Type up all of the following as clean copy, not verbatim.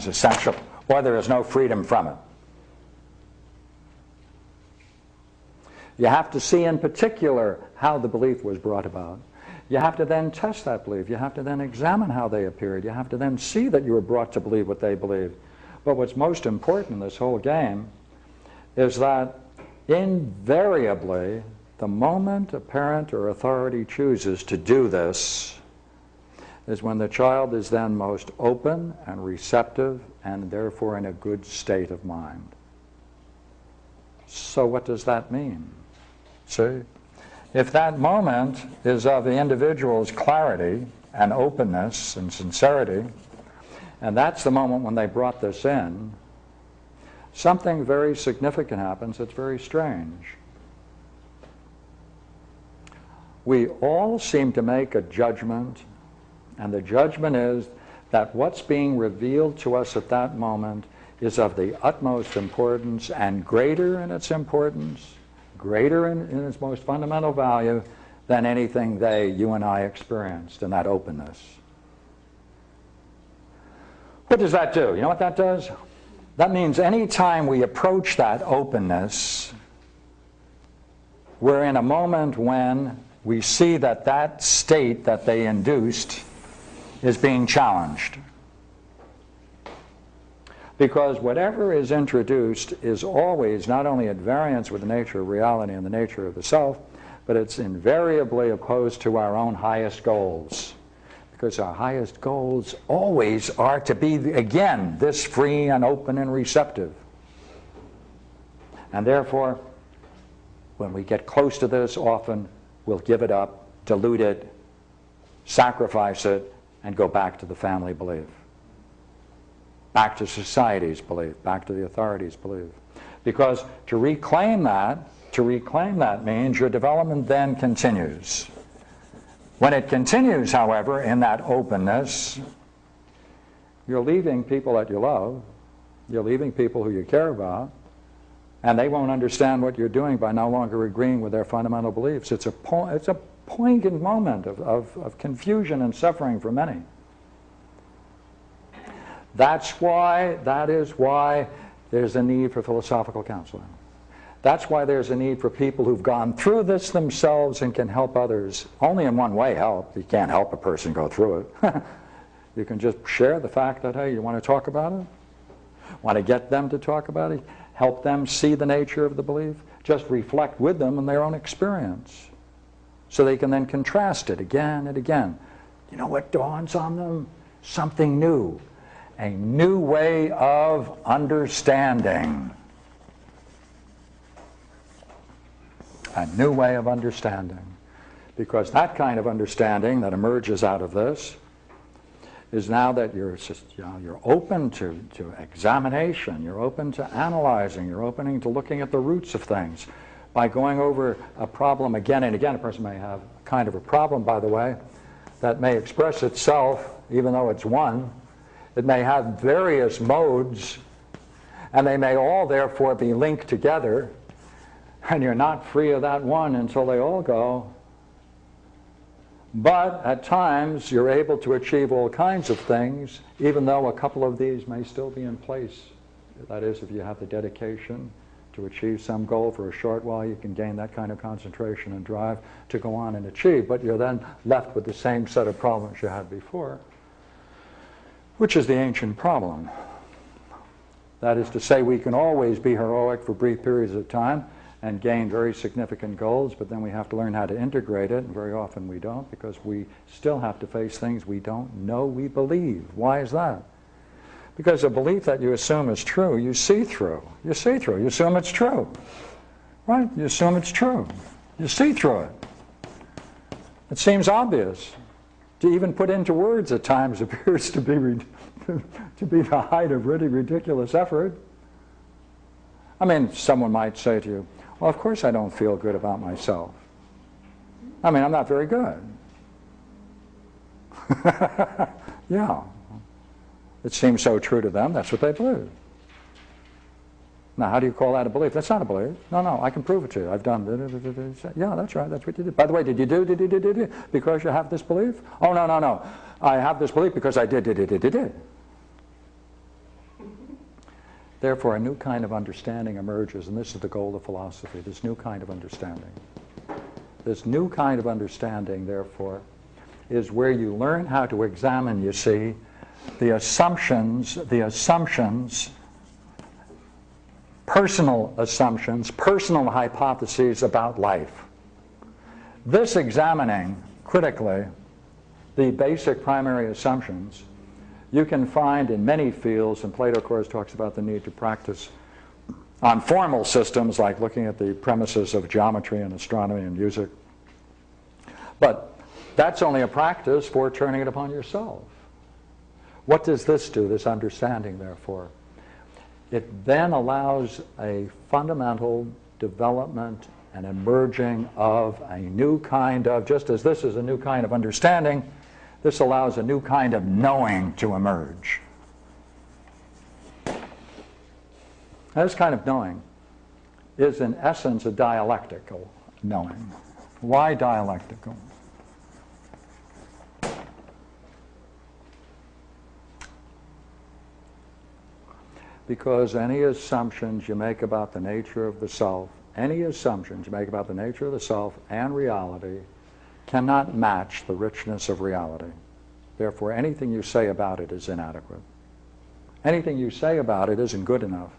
is essential, or there is no freedom from it. You have to see in particular how the belief was brought about. You have to then test that belief. You have to then examine how they appeared. You have to then see that you were brought to believe what they believed. But what's most important in this whole game is that invariably, the moment a parent or authority chooses to do this is when the child is then most open and receptive and therefore in a good state of mind. So what does that mean? See? If that moment is of the individual's clarity and openness and sincerity, and that's the moment when they brought this in, something very significant happens that's very strange. We all seem to make a judgment, and the judgment is that what's being revealed to us at that moment is of the utmost importance and greater in its importance, greater in its most fundamental value than anything you and I experienced in that openness. What does that do? You know what that does? That means any time we approach that openness, we're in a moment when we see that that state that they induced is being challenged. Because whatever is introduced is always not only at variance with the nature of reality and the nature of the self, but it's invariably opposed to our own highest goals. Because our highest goals always are to be, again, this free and open and receptive. And therefore, when we get close to this, often we'll give it up, dilute it, sacrifice it, and go back to the family belief. Back to society's belief, back to the authorities' belief. Because to reclaim that means your development then continues. When it continues, however, in that openness, you're leaving people that you love, you're leaving people who you care about, and they won't understand what you're doing by no longer agreeing with their fundamental beliefs. It's a poignant moment of confusion and suffering for many. That is why there's a need for philosophical counseling. That's why there's a need for people who've gone through this themselves and can help others. Only in one way help. You can't help a person go through it. You can just share the fact that, hey, you want to talk about it? Want to get them to talk about it? Help them see the nature of the belief? Just reflect with them on their own experience. So they can then contrast it again and again. You know what dawns on them? Something new. A new way of understanding. A new way of understanding. Because that kind of understanding that emerges out of this is now that you're open to examination, you're open to analyzing, you're open to looking at the roots of things. By going over a problem again and again, a person may have kind of a problem, by the way, that may express itself, even though it's one. It may have various modes, and they may all therefore be linked together, and you're not free of that one until they all go. But at times you're able to achieve all kinds of things, even though a couple of these may still be in place. That is, if you have the dedication to achieve some goal for a short while, you can gain that kind of concentration and drive to go on and achieve. But you're then left with the same set of problems you had before, which is the ancient problem. That is to say, we can always be heroic for brief periods of time and gain very significant goals, but then we have to learn how to integrate it, and very often we don't, because we still have to face things we don't know we believe. Why is that? Because a belief that you assume is true, you see through. You see through. You assume it's true. Right? You assume it's true. You see through it. It seems obvious. To even put into words at times appears to be the height of really ridiculous effort. I mean, someone might say to you, well, of course I don't feel good about myself. I mean, I'm not very good. Yeah. It seems so true to them, that's what they believe. Now, how do you call that a belief? That's not a belief. No, I can prove it to you. I've done it. Yeah, that's right, that's what you did. By the way, did you do because you have this belief? Oh, no. I have this belief because I did. Therefore, a new kind of understanding emerges, and this is the goal of philosophy, this new kind of understanding. This new kind of understanding, therefore, is where you learn how to examine, you see, the assumptions, personal hypotheses about life. This examining, critically, the basic primary assumptions, you can find in many fields, and Plato, of course, talks about the need to practice on formal systems, like looking at the premises of geometry and astronomy and music. But that's only a practice for turning it upon yourself. What does this do, this understanding, therefore? It then allows a fundamental development and emerging of a new kind of, just as this is a new kind of understanding, this allows a new kind of knowing to emerge. This kind of knowing is in essence a dialectical knowing. Why dialectical? Because any assumptions you make about the nature of the self, any assumptions you make about the nature of the self and reality cannot match the richness of reality. Therefore, anything you say about it is inadequate. Anything you say about it isn't good enough.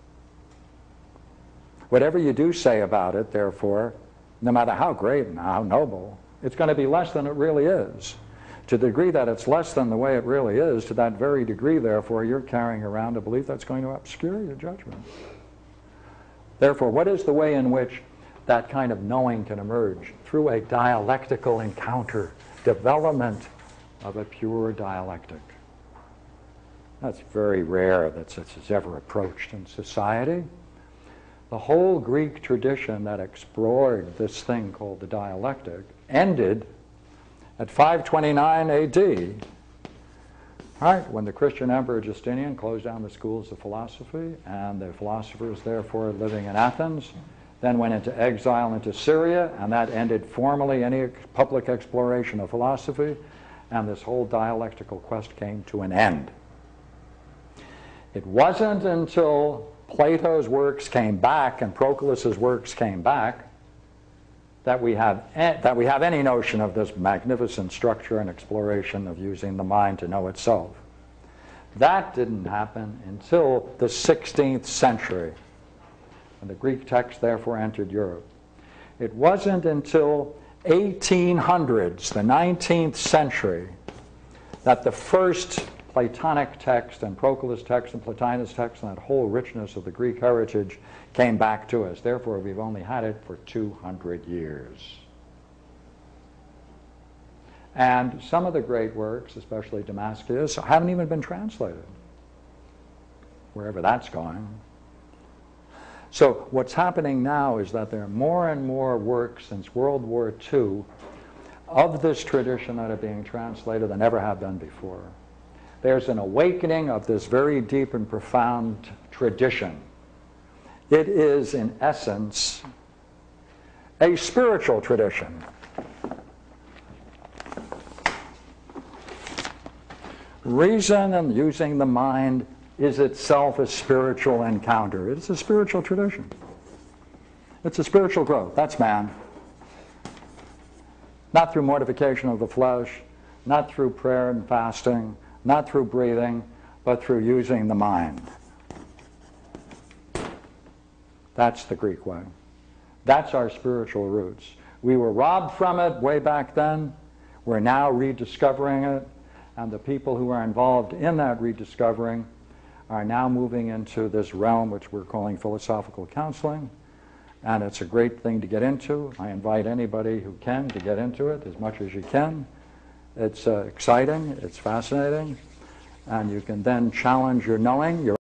Whatever you do say about it, therefore, no matter how great and how noble, it's going to be less than it really is. To the degree that it's less than the way it really is, to that very degree, therefore, you're carrying around a belief that's going to obscure your judgment. Therefore, what is the way in which that kind of knowing can emerge? Through a dialectical encounter, development of a pure dialectic. That's very rare that this is ever approached in society. The whole Greek tradition that explored this thing called the dialectic ended at 529 AD, right, when the Christian Emperor Justinian closed down the schools of philosophy, and the philosophers, therefore, living in Athens, then went into exile into Syria, and that ended formally any public exploration of philosophy, and this whole dialectical quest came to an end. It wasn't until Plato's works came back and Proclus's works came back that we have any notion of this magnificent structure and exploration of using the mind to know itself. That didn't happen until the 16th century, when the Greek text therefore entered Europe. It wasn't until 1800s, the 19th century, that the first Platonic text and Proclus text and Plotinus text and that whole richness of the Greek heritage came back to us. Therefore, we've only had it for 200 years. And some of the great works, especially Damascus, haven't even been translated, wherever that's going. So what's happening now is that there are more and more works since World War II of this tradition that are being translated than ever have been before. There's an awakening of this very deep and profound tradition. It is, in essence, a spiritual tradition. Reason and using the mind is itself a spiritual encounter. It's a spiritual tradition. It's a spiritual growth. That's man. Not through mortification of the flesh, not through prayer and fasting, not through breathing, but through using the mind. That's the Greek way. That's our spiritual roots. We were robbed from it way back then. We're now rediscovering it, and the people who are involved in that rediscovering are now moving into this realm which we're calling philosophical counseling, and it's a great thing to get into. I invite anybody who can to get into it as much as you can. It's exciting, it's fascinating, and you can then challenge your knowing, your